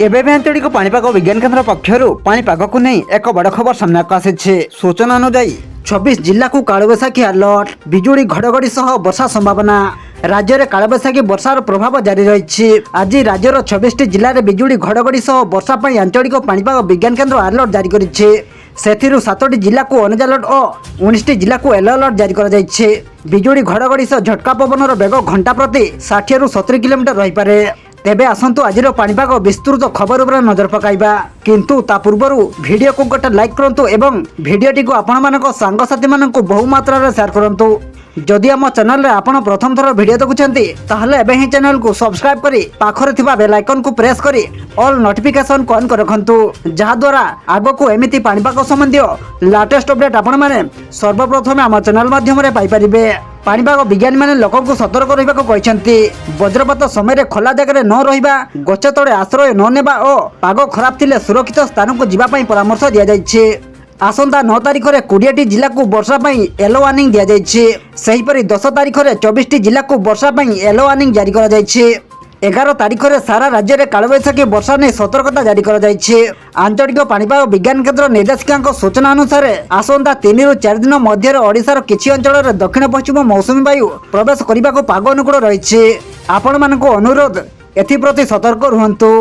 एबे भी आंचलिक पाणीपाग विज्ञान केन्द्र पक्षर पाणीपाग को नहीं एक बड़ खबर सामना को आसी। सूचना अनुଯାयी 26 जिला को कालबैशाखी अलर्ट, बिजुड़ी घड़घड़ी सह वर्षा संभावना। राज्य में कालबैशाखी वर्षार प्रभाव जारी रही। आज राज्यर 26 जिले में बिजुड़ी घड़घड़ी सह वर्षा पर आंचलिक पाणीपाग विज्ञान केन्द्र अलर्ट जारी करिछि। सेथिरु 7टी जिला को ऑरेंज अलर्ट और 19टी जिला को येलो अलर्ट जारी कर बिजुड़ी घड़घड़ी सह झटका पवनर बेग घंटा प्रति 60 रु 70 किलोमीटर रही पारे। तेबे आसंतु आज पाणीपाग विस्तृत खबर उपर नजर पकाइबा, किंतु ता पूर्व भिडियो को गोटे लाइक करंतु एवं भिडियोटी को आपण मानक सांगसाथी मानक बहु मात्रा रे शेयर करंतु। जदि आम चैनल रे आपण प्रथम थर भिडियो देखुछंती ताहले एबे ही चैनल को सब्सक्राइब करी पाखरे थिबा बेल आइकन को प्रेस करी ऑल नोटिफिकेशन को ऑन कर रखंतु, जहा द्वारा आगो को एमिति पाणीपाग संबंधी लेटेस्ट अपडेट आपण माने सर्वप्रथम आम चैनल माध्यम रे पाई परिबे। पाणीपाग विज्ञानी माने लोकों को सतर्क रहिबा को कहछंती। वज्रपात समय खोला जगह न रहिबा, गछ तळे आश्रय न नेबा और पाग खराब थिले सुरक्षित स्थान को जीवा पई परामर्श दिया जायछि। आसंता 9 तारिख में 20टी जिला को वर्षा पई येलो वार्निंग दिया जायछि। सेही परि 10 तारिख में 24टी जिला को वर्षा पई येलो वार्निंग जारी करा जायछि। 11 तारिख में सारा राज्य में कालबैशाखी वर्षा ने सतर्कता जारी करा जायछि। आंचलिक पाणीपाग विज्ञान केन्द्र निर्देशिका सूचना अनुसार आसंता 3 रु 4 दिन मध्य ओडिशार किछि अंचल में दक्षिण पश्चिम मौसुमी वायु प्रवेश करने को पाग अनुकूल रही। आपण मानक अनुरोध एथिप्रति सतर्क रुहंतु।